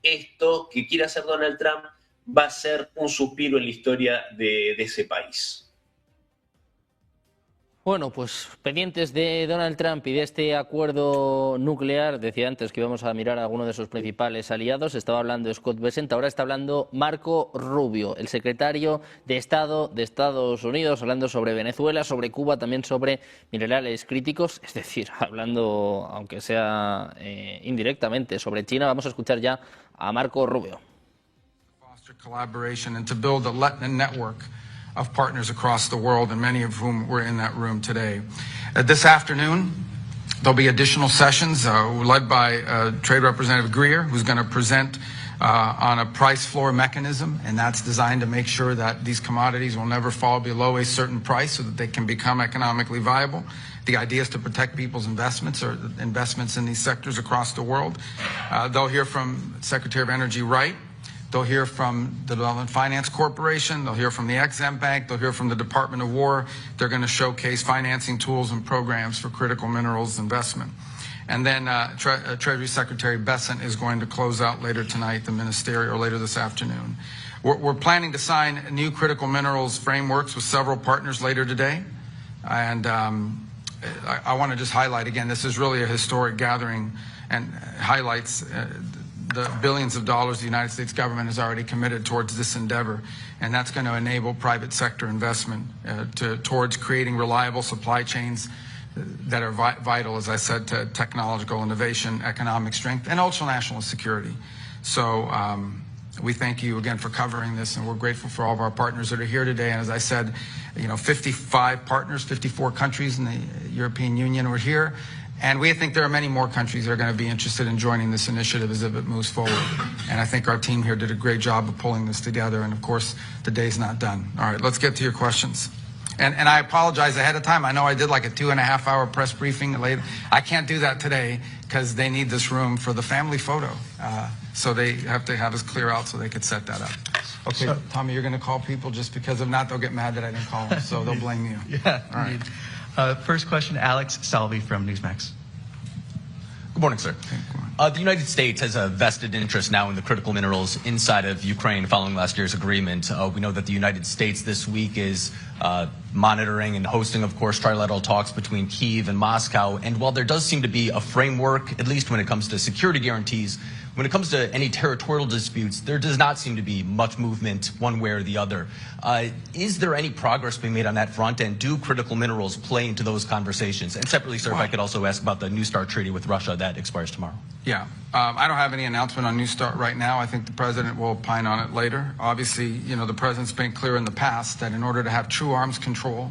esto que quiere hacer Donald Trump va a ser un suspiro en la historia de ese país. Bueno, pues pendientes de Donald Trump y de este acuerdo nuclear, decía antes que íbamos a mirar a alguno de sus principales aliados, estaba hablando Scott Bessent, ahora está hablando Marco Rubio, el secretario de Estado de Estados Unidos, hablando sobre Venezuela, sobre Cuba, también sobre minerales críticos, es decir, hablando, aunque sea indirectamente, sobre China. Vamos a escuchar ya a Marco Rubio. Of partners across the world, and many of whom were in that room today. This afternoon, there'll be additional sessions led by Trade Representative Greer, who's going to present on a price floor mechanism, and that's designed to make sure that these commodities will never fall below a certain price so that they can become economically viable. The idea is to protect people's investments or investments in these sectors across the world. They'll hear from Secretary of Energy Wright. They'll hear from the Development Finance Corporation. They'll hear from the Ex-Im Bank. They'll hear from the Department of War. They're going to showcase financing tools and programs for critical minerals investment. And then Treasury Secretary Bessent is going to close out later tonight, the ministerial, or later this afternoon. We're planning to sign new critical minerals frameworks with several partners later today. And I want to just highlight again, this is really a historic gathering and highlights the billions of dollars the United States government has already committed towards this endeavor, and that's going to enable private sector investment towards creating reliable supply chains that are vital, as I said, to technological innovation, economic strength, and also national security. So we thank you again for covering this, and we're grateful for all of our partners that are here today. And as I said, 55 partners, 54 countries in the European Union were here. And we think there are many more countries that are going to be interested in joining this initiative as it moves forward. And I think our team here did a great job of pulling this together. And of course, the day's not done. All right, let's get to your questions. And I apologize ahead of time. I know I did like a 2.5-hour press briefing late. I can't do that today because they need this room for the family photo. So they have to have us clear out so they could set that up. Okay, so, Tommy, you're going to call people just because if not, they'll get mad that I didn't call them. So they'll blame you. Yeah. All right. First question, Alex Salvi from Newsmax. Good morning, sir. The United States has a vested interest now in the critical minerals inside of Ukraine following last year's agreement. We know that the United States this week is monitoring and hosting, of course, trilateral talks between Kyiv and Moscow. And while there does seem to be a framework, at least when it comes to security guarantees, when it comes to any territorial disputes, there does not seem to be much movement one way or the other. Is there any progress being made on that front, and do critical minerals play into those conversations? And separately, sir, if I could also ask about the New START treaty with Russia that expires tomorrow. Yeah, I don't have any announcement on New START right now. I think the president will opine on it later. Obviously, the president's been clear in the past that in order to have true arms control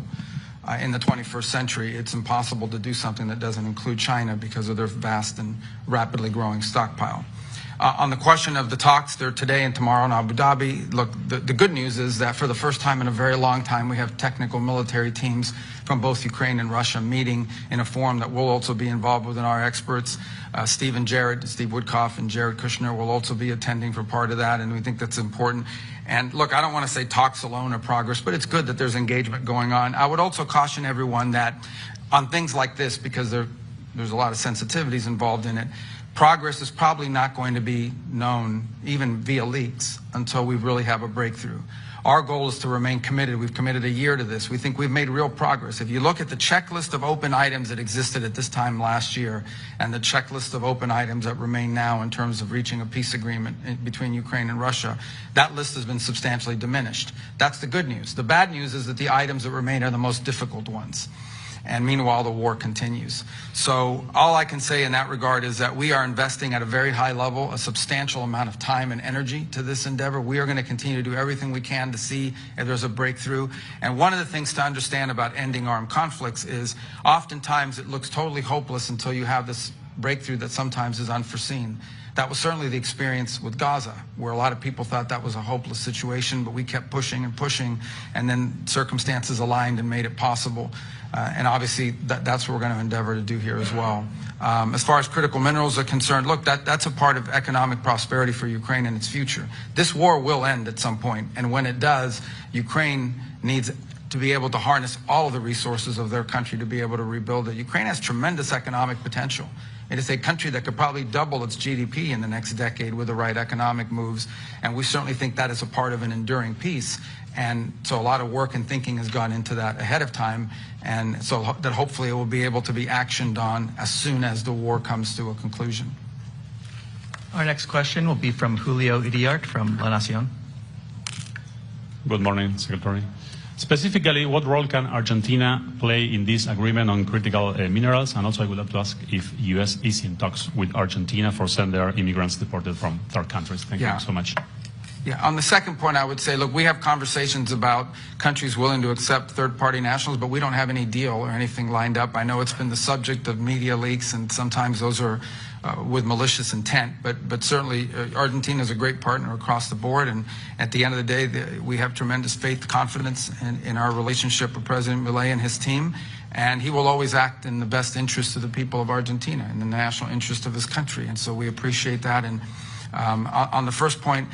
in the 21st century, it's impossible to do something that doesn't include China because of their vast and rapidly growing stockpile. On the question of the talks, they're today and tomorrow in Abu Dhabi. Look, the good news is that for the first time in a very long time, we have technical military teams from both Ukraine and Russia meeting in a forum that we'll also be involved with, and our experts, Steve Woodcock and Jared Kushner will also be attending for part of that, and we think that's important. And look, I don't want to say talks alone are progress, but it's good that there's engagement going on. I would also caution everyone that on things like this, because there's a lot of sensitivities involved in it, progress is probably not going to be known, even via leaks, until we really have a breakthrough. Our goal is to remain committed. We've committed a year to this. We think we've made real progress. If you look at the checklist of open items that existed at this time last year and the checklist of open items that remain now in terms of reaching a peace agreement between Ukraine and Russia, that list has been substantially diminished. That's the good news. The bad news is that the items that remain are the most difficult ones. And meanwhile, the war continues. So all I can say in that regard is that we are investing at a very high level, a substantial amount of time and energy to this endeavor. We are going to continue to do everything we can to see if there's a breakthrough. And one of the things to understand about ending armed conflicts is oftentimes it looks totally hopeless until you have this breakthrough that sometimes is unforeseen. That was certainly the experience with Gaza, where a lot of people thought that was a hopeless situation, but we kept pushing and pushing, and then circumstances aligned and made it possible. And obviously, that's what we're going to endeavor to do here as well. As far as critical minerals are concerned, look, that's a part of economic prosperity for Ukraine and its future. This war will end at some point, and when it does, Ukraine needs to be able to harness all of the resources of their country to be able to rebuild it. Ukraine has tremendous economic potential. It is a country that could probably double its GDP in the next decade with the right economic moves, and we certainly think that is a part of an enduring peace. And so a lot of work and thinking has gone into that ahead of time, and so that hopefully it will be able to be actioned on as soon as the war comes to a conclusion. Our next question will be from Julio Iriart from La Nación. Good morning, Secretary. Specifically, what role can Argentina play in this agreement on critical minerals? And also I would like to ask if U.S. is in talks with Argentina for sending their immigrants deported from third countries. Thank you so much. Yeah, on the second point, I would say, look, we have conversations about countries willing to accept third-party nationals, but we don't have any deal or anything lined up. I know it's been the subject of media leaks, and sometimes those are with malicious intent, but certainly Argentina is a great partner across the board, and at the end of the day, we have tremendous faith, confidence in our relationship with President Milei and his team, and he will always act in the best interest of the people of Argentina, in the national interest of his country, and so we appreciate that. And on the first point,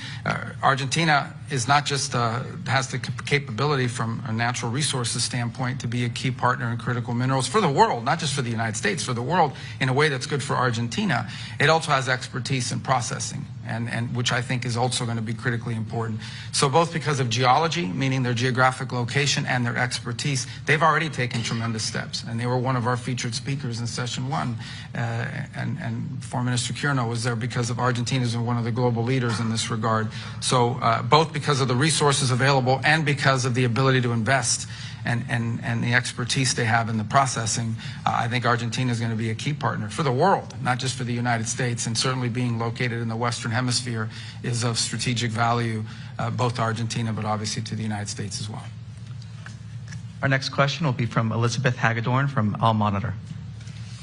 Argentina is not just has the capability from a natural resources standpoint to be a key partner in critical minerals for the world, not just for the United States, for the world in a way that's good for Argentina. It also has expertise in processing, and which I think is also going to be critically important. So both because of geology, meaning their geographic location, and their expertise, they've already taken tremendous steps, and they were one of our featured speakers in session one. And Foreign Minister Quirno was there because of Argentina's one of the global leaders in this regard. So both because of the resources available and because of the ability to invest and the expertise they have in the processing, I think Argentina is going to be a key partner for the world, not just for the United States, and certainly being located in the Western Hemisphere is of strategic value, both to Argentina, but obviously to the United States as well. Our next question will be from Elizabeth Hagedorn from Al Monitor.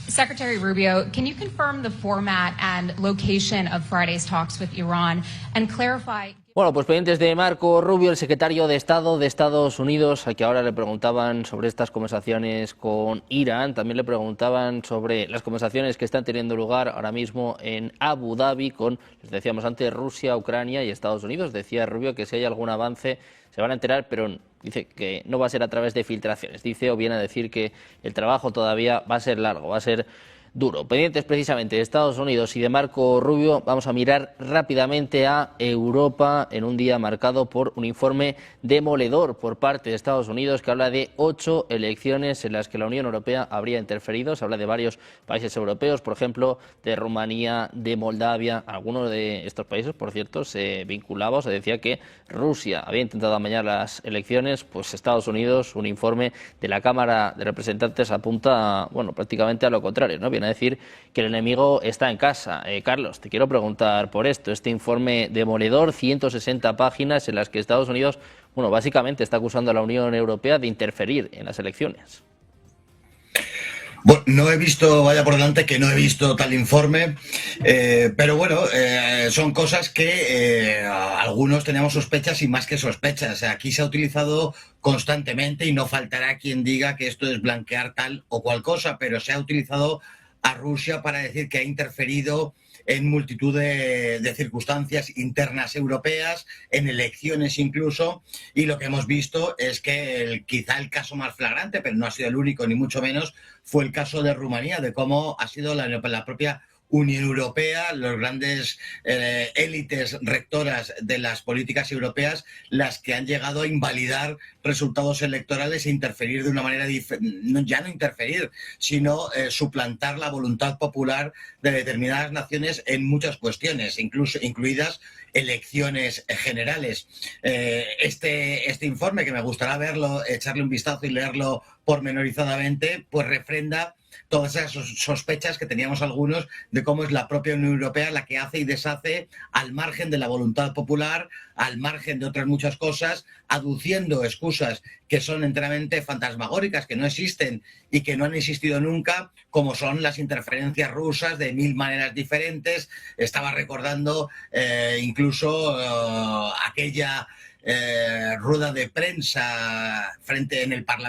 Secretary Rubio, can you confirm the format and location of Friday's talks with Iran and clarify... Bueno, pues pendientes de Marco Rubio, el secretario de Estado de Estados Unidos, al que ahora le preguntaban sobre estas conversaciones con Irán. También le preguntaban sobre las conversaciones que están teniendo lugar ahora mismo en Abu Dhabi con, les decíamos antes, Rusia, Ucrania y Estados Unidos. Decía Rubio que si hay algún avance se van a enterar, pero dice que no va a ser a través de filtraciones. Dice, o viene a decir, que el trabajo todavía va a ser largo, va a ser duro. Pendientes precisamente de Estados Unidos y de Marco Rubio, vamos a mirar rápidamente a Europa en un día marcado por un informe demoledor por parte de Estados Unidos que habla de 8 elecciones en las que la Unión Europea habría interferido. Se habla de varios países europeos, por ejemplo, de Rumanía, de Moldavia. Algunos de estos países, por cierto, se vinculaba o se decía que Rusia había intentado amañar las elecciones. Pues Estados Unidos, un informe de la Cámara de Representantes apunta, bueno, prácticamente a lo contrario, ¿no? Viene a decir que el enemigo está en casa. Carlos, te quiero preguntar por esto. Este informe demoledor, 160 páginas en las que Estados Unidos, bueno, básicamente está acusando a la Unión Europea de interferir en las elecciones. Bueno, no he visto, vaya por delante que no he visto tal informe, pero bueno, son cosas que algunos teníamos sospechas y más que sospechas. Aquí se ha utilizado constantemente y no faltará quien diga que esto es blanquear tal o cual cosa, pero se ha utilizado a Rusia para decir que ha interferido en multitud de circunstancias internas europeas, en elecciones incluso, y lo que hemos visto es que quizá el caso más flagrante, pero no ha sido el único ni mucho menos, fue el caso de Rumanía, de cómo ha sido la propia Unión Europea, los grandes élites rectoras de las políticas europeas, las que han llegado a invalidar resultados electorales e interferir de una manera ya no interferir, sino suplantar la voluntad popular de determinadas naciones en muchas cuestiones, incluidas elecciones generales. Este informe, que me gustará verlo, echarle un vistazo y leerlo pormenorizadamente, pues refrenda todas esas sospechas que teníamos algunos de cómo es la propia Unión Europea la que hace y deshace al margen de la voluntad popular, al margen de otras muchas cosas, aduciendo excusas que son enteramente fantasmagóricas, que no existen y que no han existido nunca, como son las interferencias rusas de mil maneras diferentes. Estaba recordando incluso aquella rueda de prensa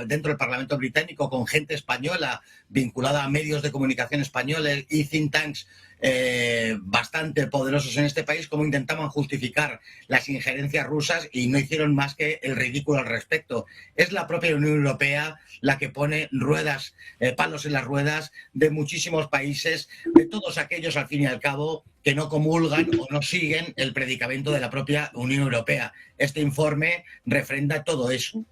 dentro del Parlamento británico con gente española vinculada a medios de comunicación españoles y think tanks bastante poderosos en este país, cómo intentaban justificar las injerencias rusas y no hicieron más que el ridículo al respecto. Es la propia Unión Europea la que pone palos en las ruedas de muchísimos países, de todos aquellos, al fin y al cabo, que no comulgan o no siguen el predicamento de la propia Unión Europea. Este informe refrenda todo eso.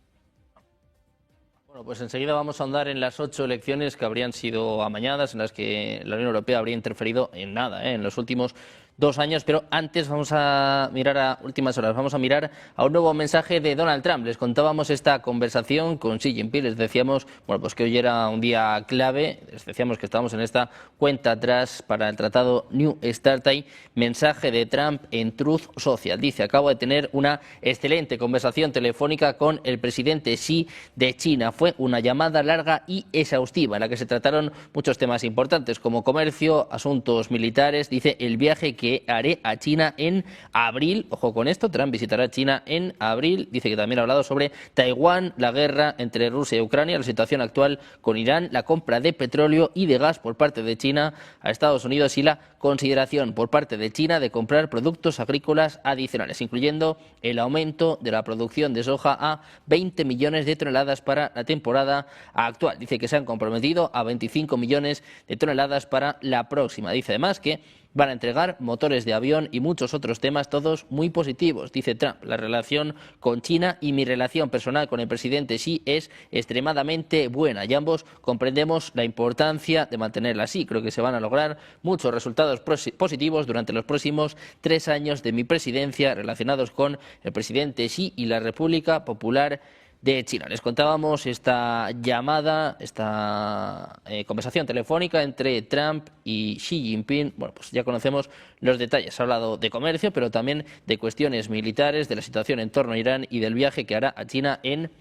Bueno, pues enseguida vamos a ahondar en las 8 elecciones que habrían sido amañadas, en las que la Unión Europea habría interferido en nada, en los últimos 2 años, pero antes vamos a mirar a últimas horas, vamos a mirar a un nuevo mensaje de Donald Trump. Les contábamos esta conversación con Xi Jinping, les decíamos, bueno, pues que hoy era un día clave, les decíamos que estábamos en esta cuenta atrás para el tratado New START. Mensaje de Trump en Truth Social. Dice: acabo de tener una excelente conversación telefónica con el presidente Xi de China. Fue una llamada larga y exhaustiva en la que se trataron muchos temas importantes como comercio, asuntos militares. Dice: el viaje que haré a China en abril. Ojo con esto, Trump visitará China en abril. Dice que también ha hablado sobre Taiwán, la guerra entre Rusia y Ucrania, la situación actual con Irán, la compra de petróleo y de gas por parte de China a Estados Unidos y la consideración por parte de China de comprar productos agrícolas adicionales, incluyendo el aumento de la producción de soja a 20 millones de toneladas para la temporada actual. Dice que se han comprometido a 25 millones de toneladas para la próxima. Dice además que van a entregar motores de avión y muchos otros temas, todos muy positivos. Dice Trump: la relación con China y mi relación personal con el presidente Xi es extremadamente buena y ambos comprendemos la importancia de mantenerla así. Creo que se van a lograr muchos resultados positivos durante los próximos 3 años de mi presidencia relacionados con el presidente Xi y la República Popular de China. Les contábamos esta llamada, esta conversación telefónica entre Trump y Xi Jinping. Bueno, pues ya conocemos los detalles. Ha hablado de comercio, pero también de cuestiones militares, de la situación en torno a Irán y del viaje que hará a China en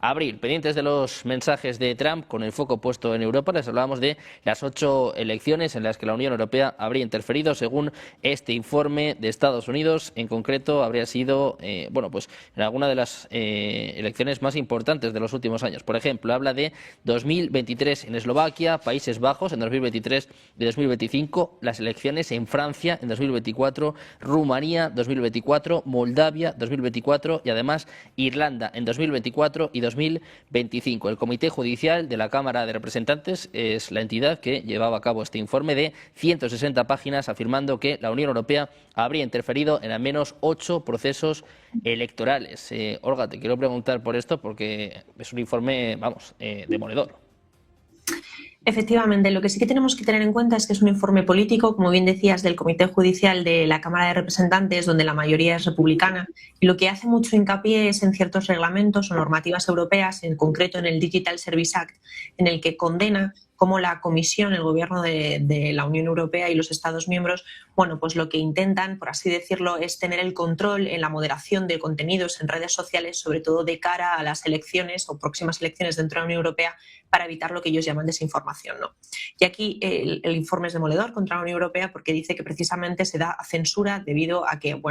abril. Pendientes de los mensajes de Trump con el foco puesto en Europa, les hablábamos de las 8 elecciones en las que la Unión Europea habría interferido. Según este informe de Estados Unidos, en concreto habría sido pues en alguna de las elecciones más importantes de los últimos años. Por ejemplo, habla de 2023 en Eslovaquia, Países Bajos en 2023 y 2025, las elecciones en Francia en 2024, Rumanía 2024, Moldavia 2024 y además Irlanda en 2024 y 2025. El Comité Judicial de la Cámara de Representantes es la entidad que llevaba a cabo este informe de 160 páginas afirmando que la Unión Europea habría interferido en al menos 8 procesos electorales. Olga, te quiero preguntar por esto porque es un informe, demoledor. Efectivamente, lo que sí que tenemos que tener en cuenta es que es un informe político, como bien decías, del Comité Judicial de la Cámara de Representantes, donde la mayoría es republicana, y lo que hace mucho hincapié es en ciertos reglamentos o normativas europeas, en concreto en el Digital Service Act, en el que condena cómo la Comisión, el Gobierno de la Unión Europea y los Estados miembros, pues lo que intentan, por así decirlo, es tener el control en la moderación de contenidos en redes sociales, sobre todo de cara a las elecciones o próximas elecciones dentro de la Unión Europea, para evitar lo que ellos llaman desinformación, ¿no? Y aquí el informe es demoledor contra la Unión Europea porque dice que precisamente se da censura debido a que,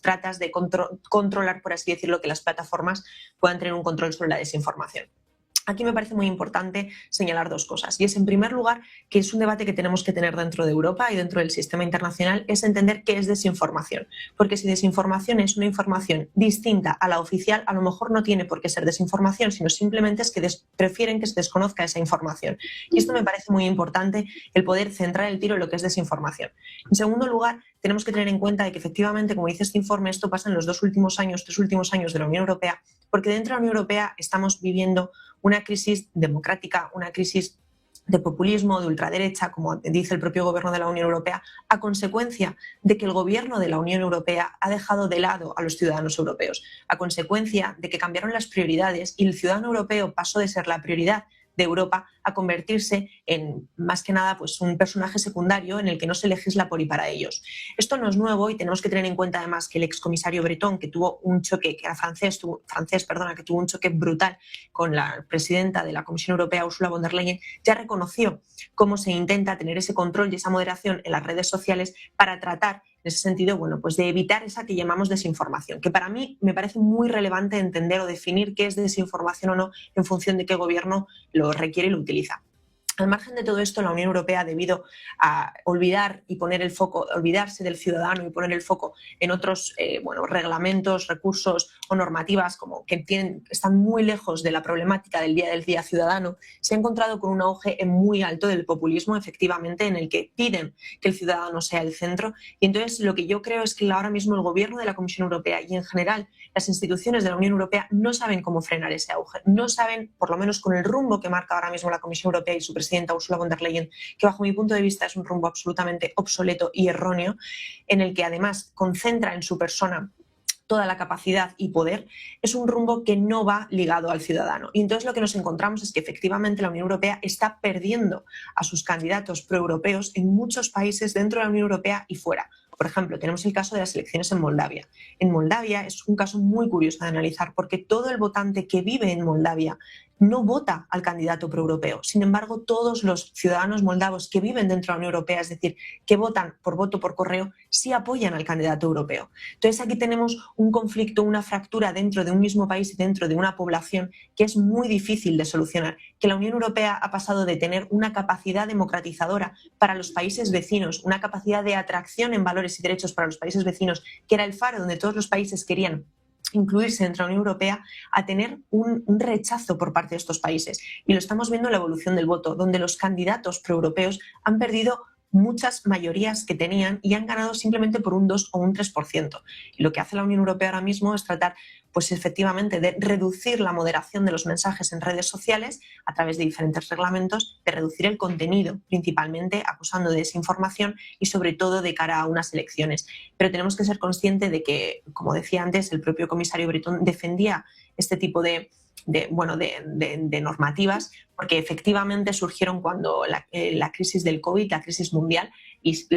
tratas de controlar, por así decirlo, que las plataformas puedan tener un control sobre la desinformación. Aquí me parece muy importante señalar 2 cosas. Y es, en primer lugar, que es un debate que tenemos que tener dentro de Europa y dentro del sistema internacional, es entender qué es desinformación. Porque si desinformación es una información distinta a la oficial, a lo mejor no tiene por qué ser desinformación, sino simplemente es que prefieren que se desconozca esa información. Y esto me parece muy importante, el poder centrar el tiro en lo que es desinformación. En segundo lugar, tenemos que tener en cuenta de que efectivamente, como dice este informe, esto pasa en los 3 últimos años de la Unión Europea, porque dentro de la Unión Europea estamos viviendo una crisis democrática, una crisis de populismo, de ultraderecha, como dice el propio Gobierno de la Unión Europea, a consecuencia de que el Gobierno de la Unión Europea ha dejado de lado a los ciudadanos europeos, a consecuencia de que cambiaron las prioridades y el ciudadano europeo pasó de ser la prioridad de Europa a convertirse en, más que nada, un personaje secundario en el que no se legisla por y para ellos. Esto no es nuevo y tenemos que tener en cuenta además que el excomisario Breton, que tuvo un choque, que tuvo un choque brutal con la presidenta de la Comisión Europea, Ursula von der Leyen, ya reconoció cómo se intenta tener ese control y esa moderación en las redes sociales para tratar, en ese sentido, de evitar esa que llamamos desinformación, que para mí me parece muy relevante entender o definir qué es desinformación o no en función de qué gobierno lo requiere y lo utiliza. Al margen de todo esto, la Unión Europea, debido a olvidarse del ciudadano y poner el foco en otros reglamentos, recursos o normativas como que están muy lejos de la problemática del día ciudadano, se ha encontrado con un auge muy alto del populismo, efectivamente, en el que piden que el ciudadano sea el centro. Y entonces lo que yo creo es que ahora mismo el gobierno de la Comisión Europea y en general las instituciones de la Unión Europea no saben cómo frenar ese auge, no saben, por lo menos con el rumbo que marca ahora mismo la Comisión Europea y su presidenta Ursula von der Leyen, que bajo mi punto de vista es un rumbo absolutamente obsoleto y erróneo, en el que además concentra en su persona toda la capacidad y poder, es un rumbo que no va ligado al ciudadano. Y entonces lo que nos encontramos es que efectivamente la Unión Europea está perdiendo a sus candidatos proeuropeos en muchos países dentro de la Unión Europea y fuera. Por ejemplo, tenemos el caso de las elecciones en Moldavia. En Moldavia es un caso muy curioso de analizar porque todo el votante que vive en Moldavia no vota al candidato proeuropeo. Sin embargo, todos los ciudadanos moldavos que viven dentro de la Unión Europea, es decir, que votan por voto por correo, sí apoyan al candidato europeo. Entonces aquí tenemos un conflicto, una fractura dentro de un mismo país y dentro de una población que es muy difícil de solucionar, que la Unión Europea ha pasado de tener una capacidad democratizadora para los países vecinos, una capacidad de atracción en valores y derechos para los países vecinos, que era el faro donde todos los países querían incluirse dentro de la Unión Europea, a tener un rechazo por parte de estos países. Y lo estamos viendo en la evolución del voto, donde los candidatos proeuropeos han perdido muchas mayorías que tenían y han ganado simplemente por un 2 o un 3%. Y lo que hace la Unión Europea ahora mismo es tratar, pues efectivamente, de reducir la moderación de los mensajes en redes sociales a través de diferentes reglamentos, de reducir el contenido, principalmente acusando de desinformación y sobre todo de cara a unas elecciones. Pero tenemos que ser conscientes de que, como decía antes, el propio comisario Breton defendía este tipo de normativas, porque efectivamente surgieron cuando la crisis del COVID, la crisis mundial, y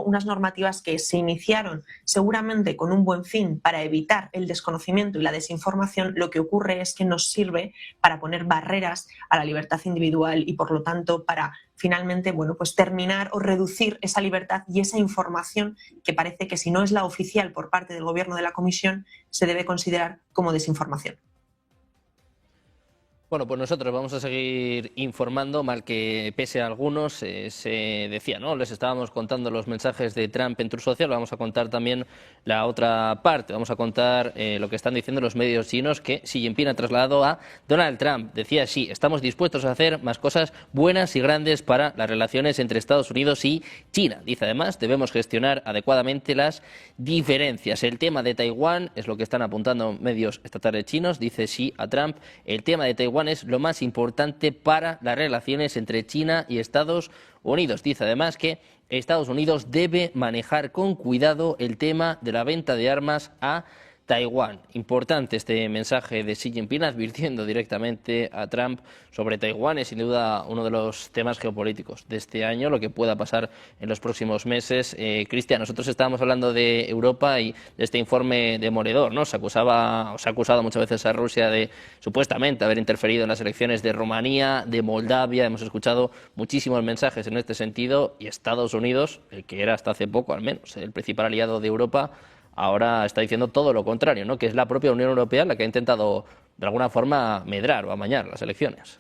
unas normativas que se iniciaron seguramente con un buen fin para evitar el desconocimiento y la desinformación. Lo que ocurre es que nos sirve para poner barreras a la libertad individual y, por lo tanto, para finalmente terminar o reducir esa libertad y esa información que parece que, si no es la oficial por parte del gobierno de la Comisión, se debe considerar como desinformación. Bueno, pues nosotros vamos a seguir informando, mal que pese a algunos. Se decía, ¿no? Les estábamos contando los mensajes de Trump en Truth Social, vamos a contar también la otra parte. Vamos a contar lo que están diciendo los medios chinos, que Xi Jinping ha trasladado a Donald Trump. Decía, sí, estamos dispuestos a hacer más cosas buenas y grandes para las relaciones entre Estados Unidos y China. Dice además, debemos gestionar adecuadamente las diferencias. El tema de Taiwán es lo que están apuntando medios estatales chinos. Dice Xi a Trump, el tema de Taiwán es lo más importante para las relaciones entre China y Estados Unidos. Dice además que Estados Unidos debe manejar con cuidado el tema de la venta de armas a Taiwán. Importante este mensaje de Xi Jinping advirtiendo directamente a Trump sobre Taiwán. Es sin duda uno de los temas geopolíticos de este año, lo que pueda pasar en los próximos meses. Cristian, nosotros estábamos hablando de Europa y de este informe demoledor, ¿no? Se ha acusado muchas veces a Rusia de supuestamente haber interferido en las elecciones de Rumanía, de Moldavia. Hemos escuchado muchísimos mensajes en este sentido y Estados Unidos, el que era hasta hace poco al menos el principal aliado de Europa, ahora está diciendo todo lo contrario, ¿no? Que es la propia Unión Europea la que ha intentado de alguna forma medrar o amañar las elecciones.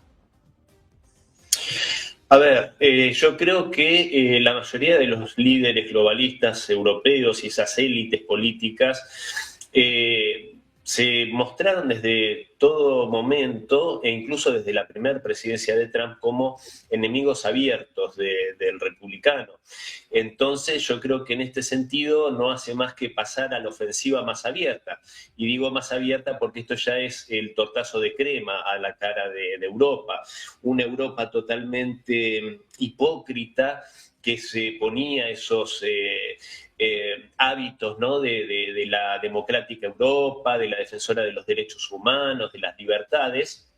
A ver, yo creo que la mayoría de los líderes globalistas europeos y esas élites políticas se mostraron desde todo momento, e incluso desde la primera presidencia de Trump, como enemigos abiertos del republicano. Entonces yo creo que en este sentido no hace más que pasar a la ofensiva más abierta. Y digo más abierta porque esto ya es el tortazo de crema a la cara de Europa. Una Europa totalmente hipócrita que se ponía esos hábitos, ¿no? de la democrática Europa, de la defensora de los derechos humanos, de las libertades,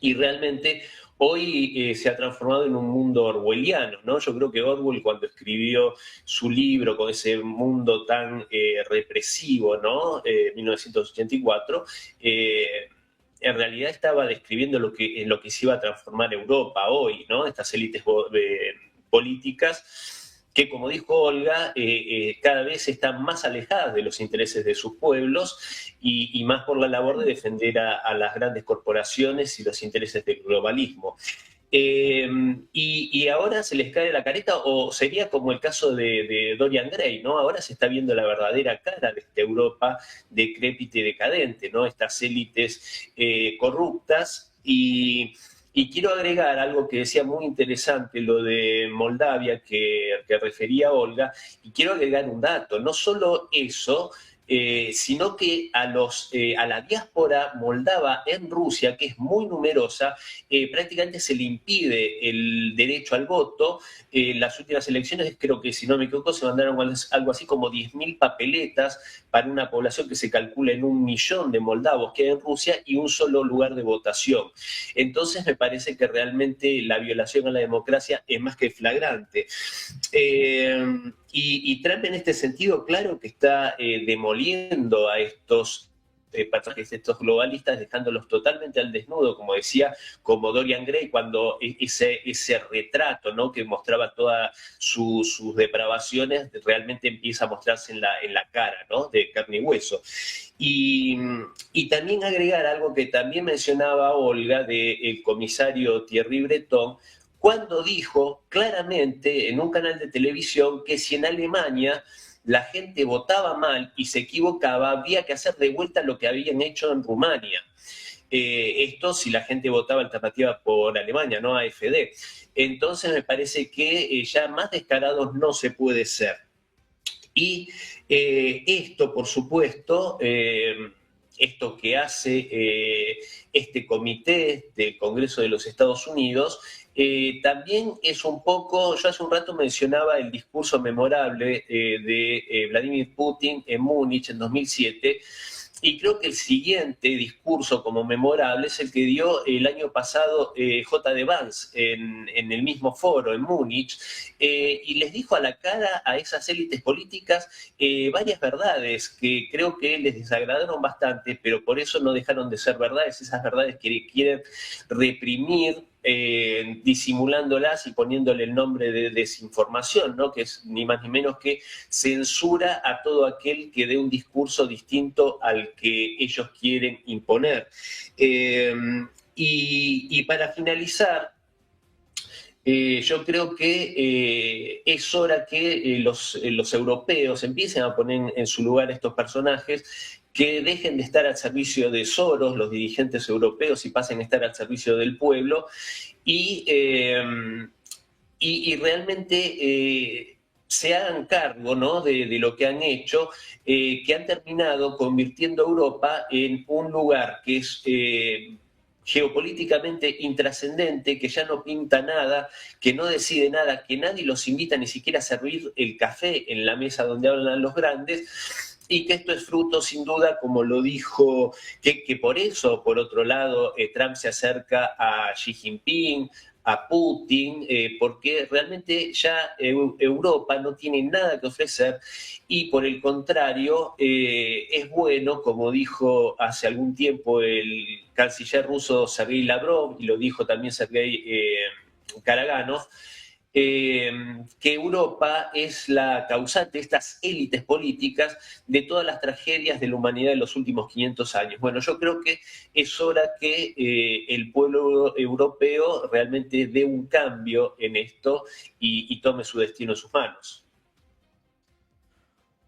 y realmente hoy se ha transformado en un mundo orwelliano, ¿no? Yo creo que Orwell, cuando escribió su libro con ese mundo tan represivo, ¿no? 1984, en realidad estaba describiendo en lo que se iba a transformar Europa hoy, ¿no? Estas élites políticas que, como dijo Olga, cada vez están más alejadas de los intereses de sus pueblos y más por la labor de defender a las grandes corporaciones y los intereses del globalismo. Y ahora se les cae la careta, o sería como el caso de Dorian Gray, ¿no? Ahora se está viendo la verdadera cara de esta Europa decrépita y decadente, ¿no? Estas élites corruptas. Y quiero agregar algo que decía muy interesante, lo de Moldavia, que refería Olga, y quiero agregar un dato, no solo eso, sino que a la diáspora moldava en Rusia, que es muy numerosa, prácticamente se le impide el derecho al voto. Las últimas elecciones, creo que si no me equivoco, se mandaron algo así como 10.000 papeletas para una población que se calcula en 1 millón de moldavos que hay en Rusia y un solo lugar de votación. Entonces me parece que realmente la violación a la democracia es más que flagrante. Y Trump en este sentido, claro que está demoliendo a estos personajes, estos globalistas, dejándolos totalmente al desnudo, como decía, como Dorian Gray, cuando ese retrato, ¿no?, que mostraba todas sus depravaciones, realmente empieza a mostrarse en la cara, ¿no?, de carne y hueso. Y también agregar algo que también mencionaba Olga, del comisario Thierry Breton, cuando dijo claramente en un canal de televisión que si en Alemania la gente votaba mal y se equivocaba, había que hacer de vuelta lo que habían hecho en Rumania. Esto si la gente votaba alternativa por Alemania, no AfD. Entonces me parece que ya más descarados no se puede ser. Y esto, por supuesto, esto que hace este comité del Congreso de los Estados Unidos, también es un poco, yo hace un rato mencionaba el discurso memorable de Vladimir Putin en Múnich en 2007, y creo que el siguiente discurso como memorable es el que dio el año pasado J.D. Vance en el mismo foro en Múnich, y les dijo a la cara a esas élites políticas varias verdades que creo que les desagradaron bastante, pero por eso no dejaron de ser verdades, esas verdades que quieren reprimir, disimulándolas y poniéndole el nombre de desinformación, ¿no?, que es ni más ni menos que censura a todo aquel que dé un discurso distinto al que ellos quieren imponer. Y para finalizar, yo creo que es hora que los europeos empiecen a poner en su lugar a estos personajes, que dejen de estar al servicio de Soros, los dirigentes europeos, y pasen a estar al servicio del pueblo, y realmente se hagan cargo, ¿no?, de lo que han hecho, que han terminado convirtiendo a Europa en un lugar que es geopolíticamente intrascendente, que ya no pinta nada, que no decide nada, que nadie los invita ni siquiera a servir el café en la mesa donde hablan los grandes, y que esto es fruto, sin duda, como lo dijo, que por eso, por otro lado, Trump se acerca a Xi Jinping, a Putin, porque realmente ya Europa no tiene nada que ofrecer, y por el contrario, es bueno, como dijo hace algún tiempo el canciller ruso Sergei Lavrov, y lo dijo también Sergei Karaganov, que Europa es la causante, estas élites políticas, de todas las tragedias de la humanidad de los últimos 500 años. Bueno, yo creo que es hora que el pueblo europeo realmente dé un cambio en esto y tome su destino en sus manos.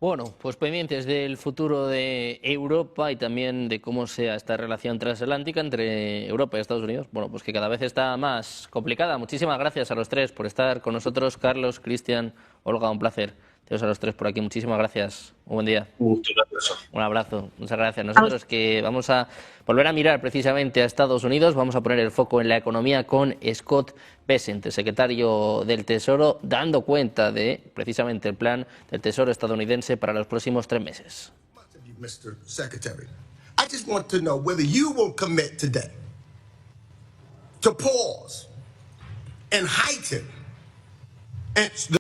Bueno, pues pendientes del futuro de Europa y también de cómo sea esta relación transatlántica entre Europa y Estados Unidos. Bueno, pues que cada vez está más complicada. Muchísimas gracias a los tres por estar con nosotros. Carlos, Cristian, Olga, un placer. Tenemos a los tres por aquí. Muchísimas gracias. Un buen día. Un abrazo. Un abrazo. Muchas gracias. Nosotros que vamos a volver a mirar precisamente a Estados Unidos, vamos a poner el foco en la economía con Scott Bessent, el secretario del Tesoro, dando cuenta de precisamente el plan del Tesoro estadounidense para los próximos 3 meses. Mr. Secretary, I just want to know whether you will commit today to pause and heighten